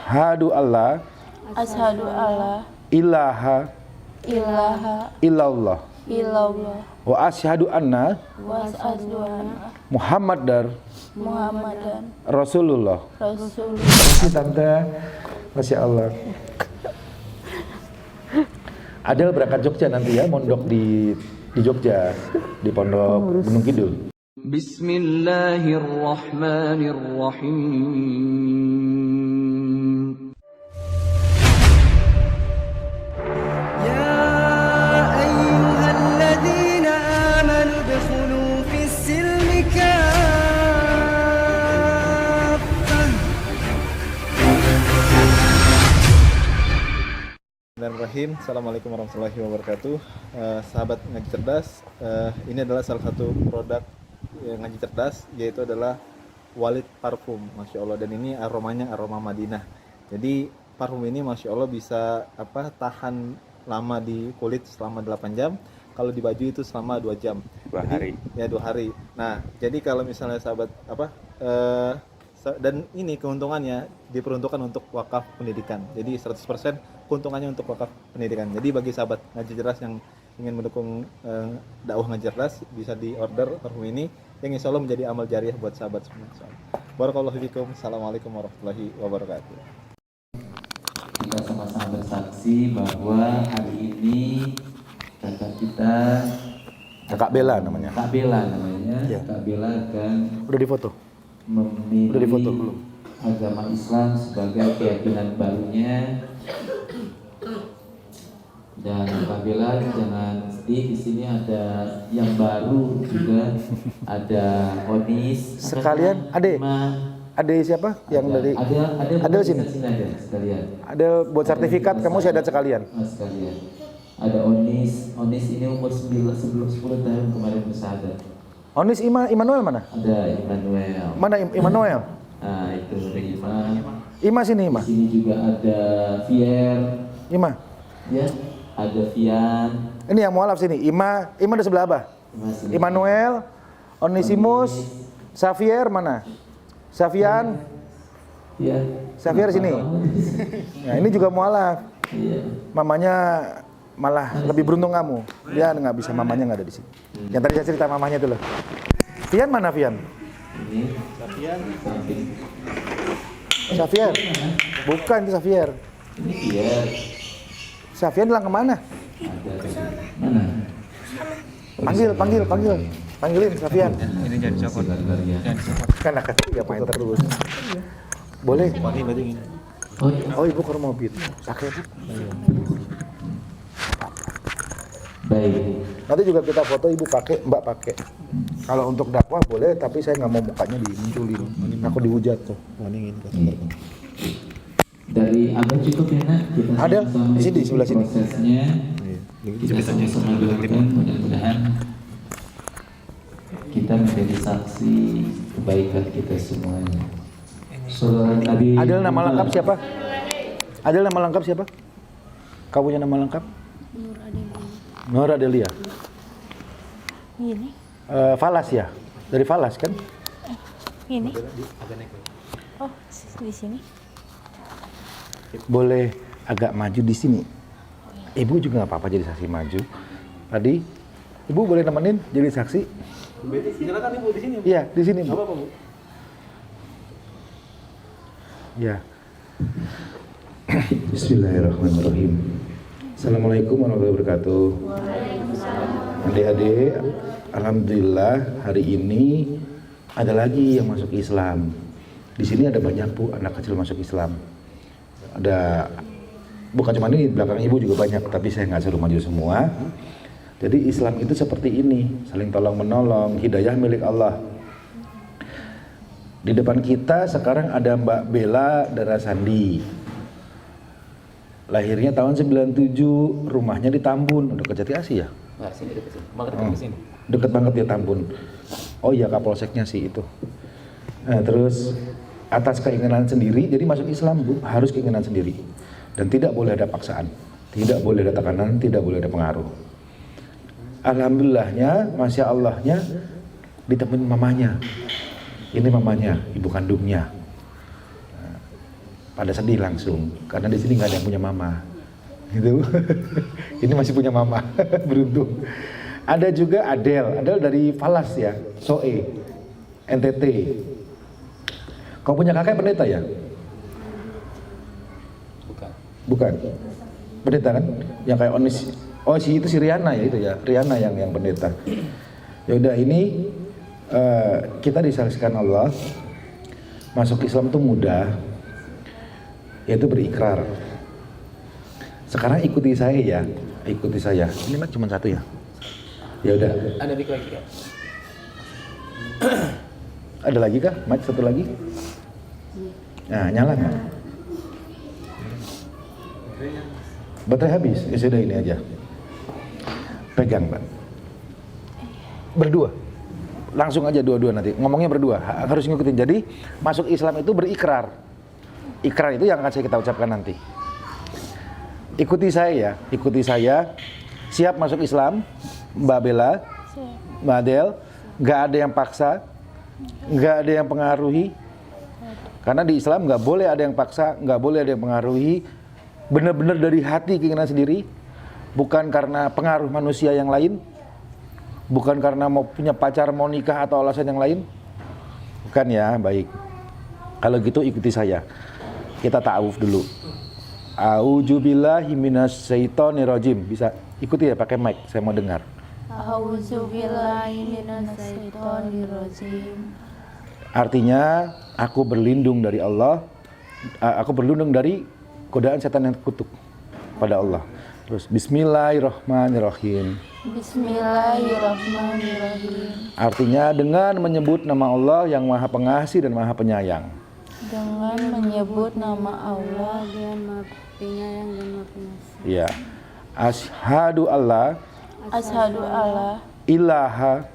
Asyhadu alla ilaha illallah wa asyhadu anna Muhammadar Rasulullah. Terima kasih Tante. Masya Allah. Adel berangkat Jogja nanti ya, mondok di Jogja, di Pondok Gunung Kidul. Bismillahirrahmanirrahim. Ya ayyuhalladzina amanu udkhulu fis-silmi kaffah. Bismillahirrahmanirrahim. Assalamualaikum warahmatullahi wabarakatuh. Sahabat Ngaji Cerdas, ini adalah salah satu produk Ngaji Cerdas, yaitu adalah Walid Parfum, Masya Allah. Dan ini aromanya aroma Madinah. Jadi parfum ini Masya Allah bisa tahan lama di kulit selama 8 jam. Kalau di baju itu selama 2 jam. 2 hari. Ya 2 hari. Nah, jadi kalau misalnya sahabat dan ini keuntungannya diperuntukkan untuk wakaf pendidikan. Jadi 100% keuntungannya untuk wakaf pendidikan. Jadi bagi sahabat Ngaji Cerdas yang ingin mendukung dakwah Ngaji Cerdas, bisa di order parfum ini yang insya Allah menjadi amal jariah buat sahabat semua. Barakallahu fikum. Assalamualaikum warahmatullahi wabarakatuh. Kita sama-sama bersaksi bahwa hari ini kakak kita, Kakak Bella namanya. Kak Bella namanya, Ya. Kak Bella akan Udah difoto? memilih Udah difoto belum? agama Islam sebagai keyakinan barunya. Dan Kak Bella jangan sedih, di sini ada yang baru juga, ada Onis. Sekalian, Ade. Ade siapa? Yang dari Ada sini. Ada sekalian. Ada buat sertifikat kamu syahadat sekalian. Sekalian. Ada Onis ini umur 10 tahun kemarin bersyahadat. Onis Immanuel mana? Ada Immanuel. Mana Immanuel? Nah itu Ima. Ima sini Ima. Di sini juga ada Fier. Ima. Ya, ada Fian. Ini yang mualaf sini. Ima di sebelah Abah. Immanuel, Onisimus, Xavier mana? Xavian. Ya. Xavier sini. Nah, ini juga mualaf. Iya. Mamanya malah lebih beruntung kamu. Dia nggak bisa, mamanya nggak ada di sini. Yang tadi saya cerita mamanya itu loh. Fian mana Fian? Ini samping. Xavier. Bukan itu Xavier. Ini Fier. Xavier hilang kemana? Ada mana? Panggilin Xavier. Ini jadi cokot. Kan anak kecil ya main terus. Boleh. Oh, iya. Oh ibu ke rumah mobil. Pakai. Baik. Nanti juga kita foto ibu pakai, mbak pakai. Kalau untuk dakwah boleh, tapi saya nggak mau mukanya dimunculin. Aku dihujat tuh. Dari Abang cukup ya nak, kita Ada, sama-sama di sini, di sebelah sini. prosesnya. Kita sama-sama doakan, mudah-mudahan kita menjadi saksi kebaikan kita semuanya. Saudara Nabi. Adel nama lengkap siapa? Adel nama lengkap siapa? Kau punya nama lengkap? Nur Adelia. Ini. Falas ya? Dari Falas kan? Ini. Oh, di sini. Boleh agak maju di sini. Ibu juga nggak apa-apa jadi saksi maju. Tadi ibu boleh nemenin jadi saksi. Silakan ibu di sini. Iya di sini bu. Apa bu? Ya. Bismillahirrahmanirrahim. Assalamualaikum warahmatullahi wabarakatuh. Adik-adik, alhamdulillah hari ini ada lagi yang masuk Islam. Di sini ada banyak bu anak kecil masuk Islam. Ada bukan cuma ini, belakang ibu juga banyak, tapi saya nggak suruh maju semua. Jadi Islam itu seperti ini, saling tolong menolong, hidayah milik Allah. Di depan kita sekarang ada Mbak Bella Dara Sandi. Lahirnya tahun 97, rumahnya di Tambun, udah ke Jati Asih ya? Nah, sini dekat sini. Dekat ke sini. Deket banget ya Tambun. Oh iya Kapolseknya sih itu. Nah, terus atas keinginan sendiri, jadi masuk Islam bu, harus keinginan sendiri. Dan tidak boleh ada paksaan, tidak boleh ada tekanan, tidak boleh ada pengaruh. Alhamdulillahnya, Masya Allahnya, ditemuin mamanya. Ini mamanya, ibu kandungnya. pada sedih langsung karena di sini nggak ada yang punya mama gitu. Ini masih punya mama. Beruntung. Ada juga Adel dari Falas ya, Soe, NTT. Kau punya kakak pendeta ya? Bukan. Pendeta kan? Yang kayak Onis. Oh si itu si Riana ya itu ya, Riana yang pendeta. Ya udah ini kita disaksikan Allah masuk Islam itu mudah, yaitu berikrar. Sekarang ikuti saya ya, ikuti saya. Ini mah cuma satu ya. Ya udah. Ada mic lagi Kak? Ada lagi kah? Mic satu lagi? Nah, nyala nggak? Baterai habis. Ya sudah ini aja. Pegang, Pak. Berdua. Langsung aja dua-dua nanti. Ngomongnya berdua. Harus ngikutin. Jadi, masuk Islam itu berikrar. Ikrar itu yang akan kita ucapkan nanti. Ikuti saya ya, ikuti saya. Siap masuk Islam, Mbak Bella, Mbak Adel. Nggak ada yang paksa, nggak ada yang pengaruhi. Karena di Islam nggak boleh ada yang paksa, nggak boleh ada yang pengaruhi. Benar-benar dari hati keinginan sendiri, bukan karena pengaruh manusia yang lain, bukan karena mau punya pacar, mau nikah atau alasan yang lain. Bukan ya, baik. Kalau gitu ikuti saya. Kita ta'awuf dulu. A'udzubillahi minasyaitonirrajim. Bisa ikuti ya pakai mic, saya mau dengar. A'udzubillahi minasyaitonirrajim. Artinya aku berlindung dari Allah, aku berlindung dari godaan setan yang terkutuk pada Allah. Terus Bismillahirrahmanirrahim. Bismillahirrahmanirrahim. Artinya dengan menyebut nama Allah yang Maha Pengasih dan Maha Penyayang. Dengan menyebut nama Allah yang Maha Penyayang dan Maha Pengasih. Ya. Asyhadu alla Asyhadu alla ilaha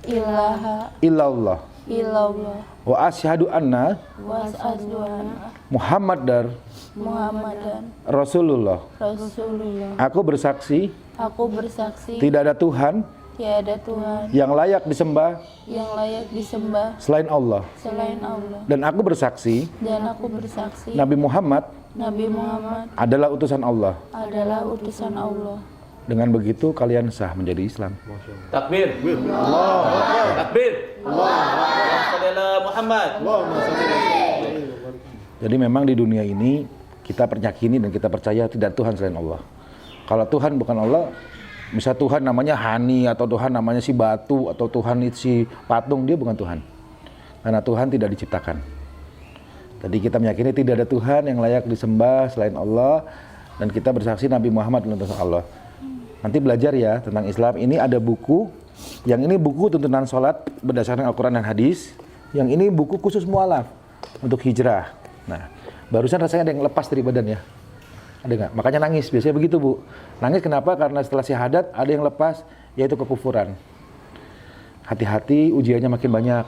ilaha illallah illallah wa asyhadu anna wa asyhadu anna Muhammadar Muhammadan Rasulullah. Rasulullah. Aku bersaksi Aku bersaksi tidak ada Tuhan tiada Tuhan yang layak disembah yang layak disembah selain Allah. selain Allah. Dan aku bersaksi Dan aku bersaksi Nabi Muhammad Nabi Muhammad adalah utusan Allah. adalah utusan Allah. Dengan begitu kalian sah menjadi Islam. Takbir. Allah. Takbir. Allah. Muhammad. Jadi memang di dunia ini kita yakini dan kita percaya tidak Tuhan selain Allah. Kalau Tuhan bukan Allah, bisa Tuhan namanya Hani atau Tuhan namanya si batu atau Tuhan itu si patung, dia bukan Tuhan. Karena Tuhan tidak diciptakan. Tadi kita meyakini tidak ada Tuhan yang layak disembah selain Allah, dan kita bersaksi Nabi Muhammad adalah utusan Allah. Nanti belajar ya tentang Islam. Ini ada buku, yang ini buku tuntunan sholat berdasarkan Al-Quran dan Hadis. Yang ini buku khusus mu'alaf untuk hijrah. Nah, barusan rasanya ada yang lepas dari badan ya. Ada nggak? Makanya nangis, biasanya begitu Bu. Nangis kenapa? Karena setelah syahadat ada yang lepas, yaitu kekufuran. Hati-hati, ujiannya makin banyak.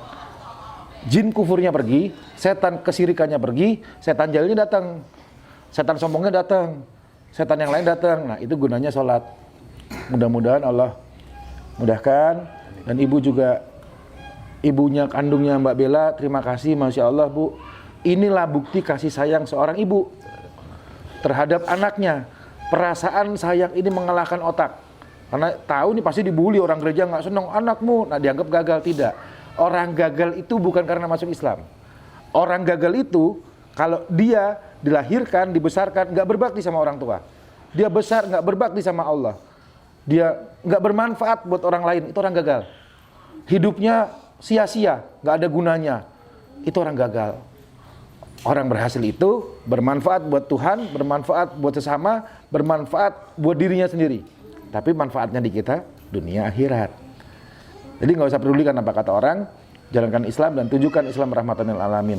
Jin kufurnya pergi, setan kesirikannya pergi, setan jahilnya datang, setan sombongnya datang, setan yang lain datang. Nah itu gunanya sholat. Mudah-mudahan Allah mudahkan. Dan ibu juga, ibunya kandungnya Mbak Bella, terima kasih, Masya Allah Bu. Inilah bukti kasih sayang seorang ibu terhadap anaknya. Perasaan sayang ini mengalahkan otak. Karena tahu nih pasti dibully, orang gereja nggak senang anakmu, nah dianggap gagal. Tidak. Orang gagal itu bukan karena masuk Islam. Orang gagal itu kalau dia dilahirkan, dibesarkan, nggak berbakti sama orang tua. Dia besar nggak berbakti sama Allah. Dia nggak bermanfaat buat orang lain, itu orang gagal. Hidupnya sia-sia, nggak ada gunanya, itu orang gagal. Orang berhasil itu bermanfaat buat Tuhan, bermanfaat buat sesama, bermanfaat buat dirinya sendiri. Tapi manfaatnya di kita dunia akhirat. Jadi nggak usah pedulikan apa kata orang, jalankan Islam dan tunjukkan Islam rahmatan lil alamin.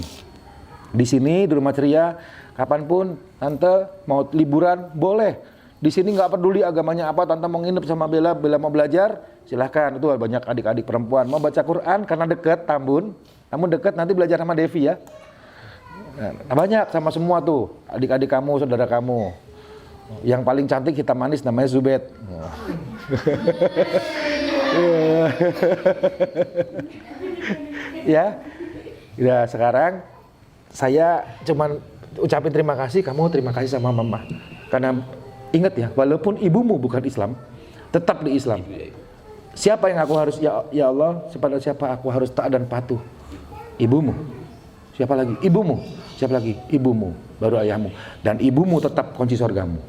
Di sini di Rumah Ceria, kapanpun tante mau liburan boleh. Di sini nggak peduli agamanya apa, tante mau nginep sama Bella, Bella mau belajar, silahkan. Itu banyak adik-adik perempuan mau baca Quran karena deket Tambun, namun deket nanti belajar sama Devi ya. Nah, banyak sama semua tuh adik-adik kamu, saudara kamu. Yang paling cantik hitam manis namanya Zubed. Ya, sekarang saya cuman ucapin terima kasih, kamu terima kasih sama mama. Karena ingat ya, walaupun ibumu bukan Islam, tetap di Islam. Siapa yang aku harus, ya Allah, kepada siapa aku harus taat dan patuh? Ibumu. Siapa lagi? Ibumu. Siapa lagi? Ibumu, baru ayahmu. Dan ibumu tetap kunci surgamu.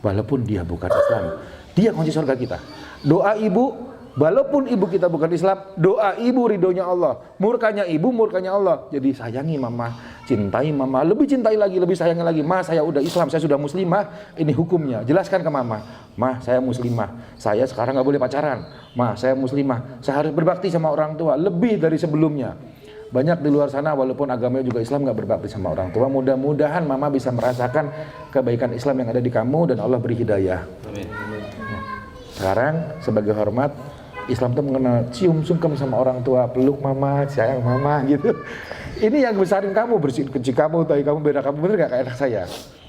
Walaupun dia bukan Islam, dia kunci surga kita. Doa ibu, walaupun ibu kita bukan Islam, doa ibu ridhonya Allah. Murkanya ibu, murkanya Allah. Jadi sayangi mama, cintai mama, lebih cintai lagi, lebih sayangi lagi. Ma, saya udah Islam, saya sudah muslimah, ini hukumnya. Jelaskan ke mama. Ma, saya muslimah, saya sekarang nggak boleh pacaran. Ma, saya muslimah, saya harus berbakti sama orang tua lebih dari sebelumnya. Banyak di luar sana walaupun agamanya juga Islam nggak berbakti sama orang tua. Mudah-mudahan mama bisa merasakan kebaikan Islam yang ada di kamu dan Allah beri hidayah. Sekarang sebagai hormat, Islam itu mengenal cium sungkem sama orang tua, peluk mama, sayang mama gitu. Ini yang besarin kamu, bersihin kecil kamu, tai kamu, beda kamu, bener gak kayak anak saya?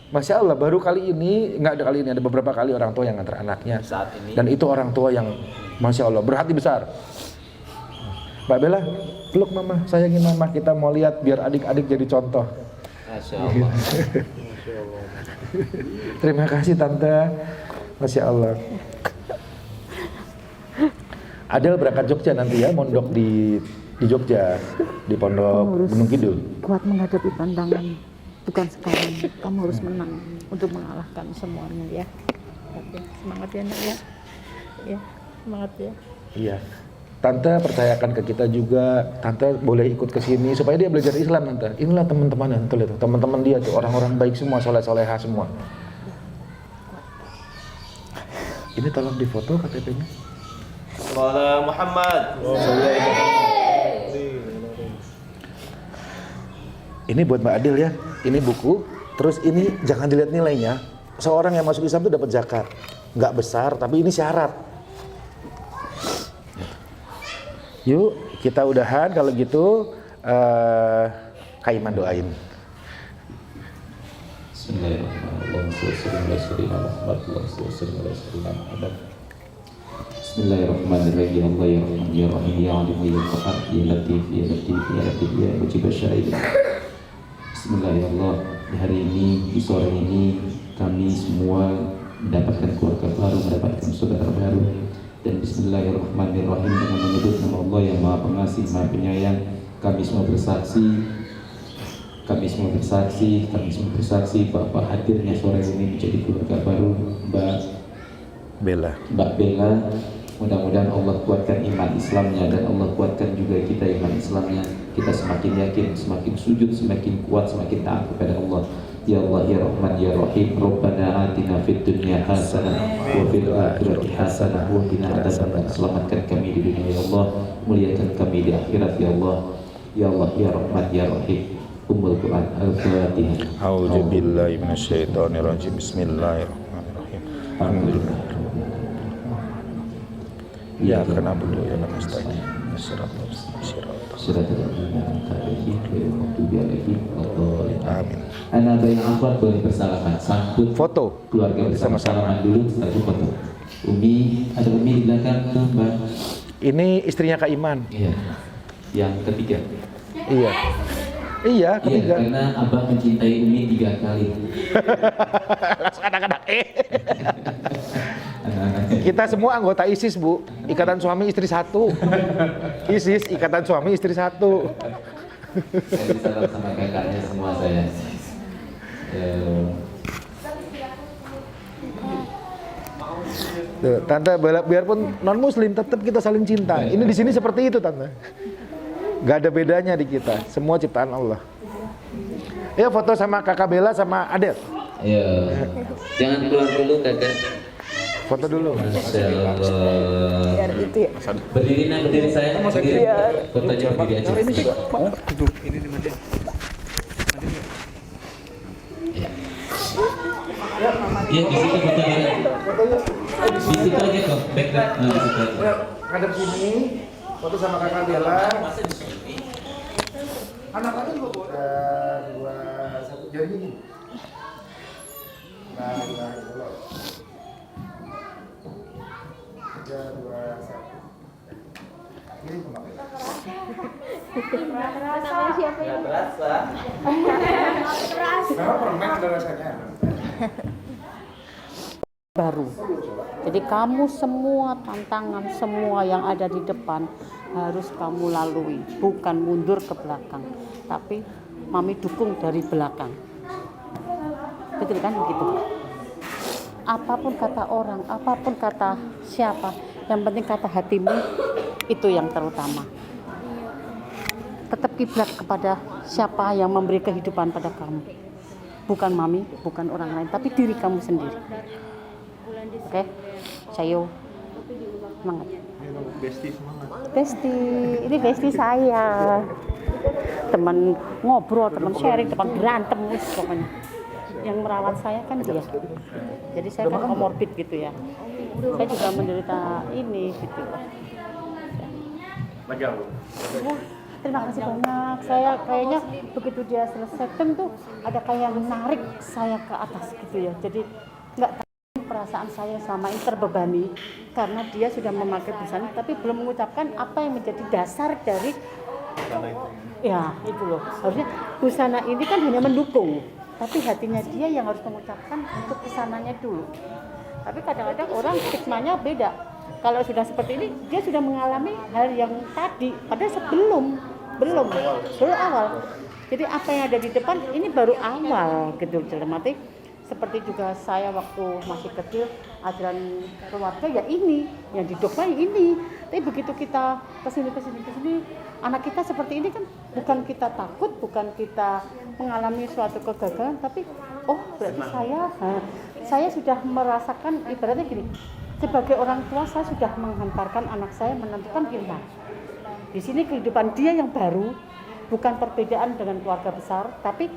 Masya Allah, baru kali ini, nggak ada kali ini, ada beberapa kali orang tua yang ngantar anaknya. Saat ini. Dan itu orang tua yang Masya Allah, berhati besar. Mbak Bella, peluk mama, sayangin mama, kita mau lihat biar adik-adik jadi contoh. Masya Allah. Terima kasih Tante, Masya Allah. Adel berangkat Jogja nanti ya, mondok di Jogja, di Pondok Gunung Kidul. Kuat menghadapi tantangan, bukan sekarang. Kamu harus menang untuk mengalahkan semuanya ya. Oke, semangat ya Nak ya. Ya, semangat ya. Iya. Tante percayakan ke kita juga, Tante boleh ikut ke sini supaya dia belajar Islam Tante. Inilah teman-temannya, Tante lihat teman-teman dia tuh orang-orang baik semua, soleh-soleha semua. Ini tolong difoto KTP-nya. Salam Muhammad. Ini buat Mbak Adil ya, ini buku. Terus ini jangan dilihat nilainya. Seorang yang masuk Islam itu dapat zakat, nggak besar, tapi ini syarat. Yuk kita udahan kalau gitu. Kak Iman doain. Bismillahirrahmanirrahim. Bismillahirrahmanirrahim. Ya alim ya qahar ya latif ya latif ya latif ya mujib asy-sya'il. Bismillahirrahmanirrahim. Di hari ini, di sore ini, kami semua mendapatkan keluarga baru, mendapatkan saudara baru. Dan Bismillahirrahmanirrahim, dengan menyebut nama Allah yang Maha Pengasih, Maha Penyayang, kami semua bersaksi bahwa hadirnya sore ini menjadi keluarga baru Mbak Bella. Mudah-mudahan Allah kuatkan iman Islamnya dan Allah kuatkan juga kita iman Islamnya. Kita semakin yakin, semakin sujud, semakin kuat, semakin taat kepada Allah. Ya Allah ya Rahman ya Rahim, Rabbana atina fid dunya hasanah wa fil akhirati hasanah wa qina adzabannar. Selamatkan kami di dunia ya Allah, muliakan kami di akhirat ya Allah. Ya Allah ya Rahman ya Rahim. Ummul Quran Al-Fatihah. A'udzu billahi minasyaitonir rajim. Bismillahirrahmanirrahim. Alhamdulillah. Ya karena na'budu wa iyyaka nasta'in. Amin. Anak bayi Ahmad boleh bersalaman, sambut Foto keluarga bersama-sama dulu, setelah itu foto. Umi, ada Umi di belakang tuh Mbak. Ini istrinya Kak Iman. Iya. Yang ketiga. Iya. Iya, ketiga. Iya, karena Abah mencintai Umi 3 kali. Langsung anak-anak Kita semua anggota ISIS, Bu. Ikatan suami istri satu. ISIS, ikatan suami istri satu. Saya salam sama kakaknya semua saya. Tuh, Tante, biarpun non muslim tetap kita saling cinta. Ini di sini seperti itu, Tante. Gak ada bedanya di kita. Semua ciptaan Allah. Ya foto sama Kakak Bella sama Adel. Ayo. Jangan keluar dulu kakak. Foto dulu. Masya Allah. Biar itu ya. Berdiri saya. Berdiri. Fotonya berdiri aja. Ini di mana? Iya di situ fotonya. Di situ aja kok. Background. Nah, di situ aja. Ngadep sini. Foto sama Kakak Bella. Anak-anak juga Bu. 2, 1 jari ini. Nah, 3, 2, 1. Ini Nggak terasa. Baru. Jadi kamu semua tantangan, semua yang ada di depan harus kamu lalui, bukan mundur ke belakang, tapi mami dukung dari belakang. Betul kan begitu? Apapun kata orang, apapun kata siapa, yang penting kata hatimu itu yang terutama. Tetap kiblat kepada siapa yang memberi kehidupan pada kamu. Bukan mami, bukan orang lain, tapi diri kamu sendiri. Oke, Sayo, semangat. Besti semangat. Besti, ini besti saya. Teman ngobrol, teman sharing, teman berantem, pokoknya. Yang merawat saya kan dia. Jadi saya kan komorbid gitu ya. Saya juga menderita ini gitu. Ya, terima kasih banyak. Saya kayaknya begitu dia selesai tuh ada kayak menarik saya ke atas gitu ya. Jadi nggak tahu perasaan saya selama ini terbebani karena dia sudah memakai busana tapi belum mengucapkan apa yang menjadi dasar dari ya itu loh. Harusnya busana ini kan hanya mendukung, tapi hatinya dia yang harus mengucapkan untuk busananya dulu. Tapi kadang-kadang orang stigmanya beda. Kalau sudah seperti ini, dia sudah mengalami hal yang tadi, padahal belum awal. Jadi apa yang ada di depan ini baru awal gitu dalam arti. Seperti juga saya waktu masih kecil, ajaran keluarga ya ini, yang didogmai ini. Tapi begitu kita kesini, anak kita seperti ini kan bukan kita takut, bukan kita mengalami suatu kegagalan, tapi oh berarti saya sudah merasakan, ibaratnya gini, sebagai orang tua saya sudah menghantarkan anak saya menentukan pilihan. Di sini kehidupan dia yang baru, bukan perbedaan dengan keluarga besar, tapi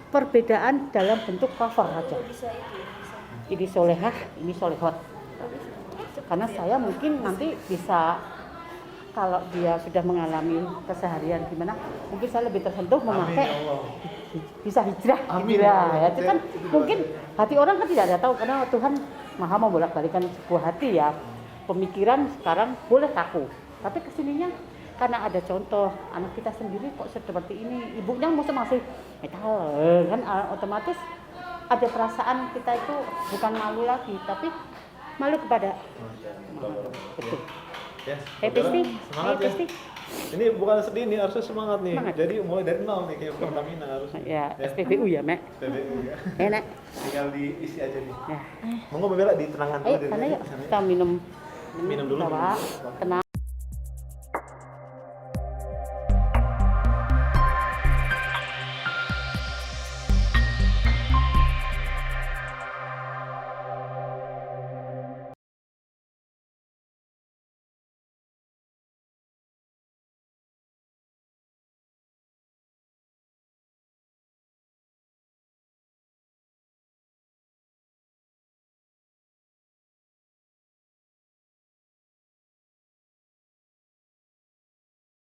perbedaan dalam bentuk cover aja. Ini solehah, ini solehot. Karena saya mungkin nanti bisa, kalau dia sudah mengalami keseharian gimana, mungkin saya lebih tersentuh memakai bisa hijrah gitu ya. Itu kan mungkin hati orang kan tidak ada tahu karena Tuhan Maha membolak-balikan sebuah hati ya. Pemikiran sekarang boleh kaku, tapi kesininya karena ada contoh anak kita sendiri kok seperti ini, ibunya masih metal kan, otomatis ada perasaan kita itu bukan malu lagi tapi malu kepada betul. Ya, Semangat ya. Ini bukan sedih nih, harusnya semangat nih. Semangat. Jadi mulai dari nol nih kayak Pertamina harusnya. Ya, SPBU ya, Mek. PBU ya. Enak. Tinggal diisi aja nih. Ya. Monggo Bella ditenangkan dulu Ayo, sana yuk. Kita minum Minum dulu. Bawa, tenang.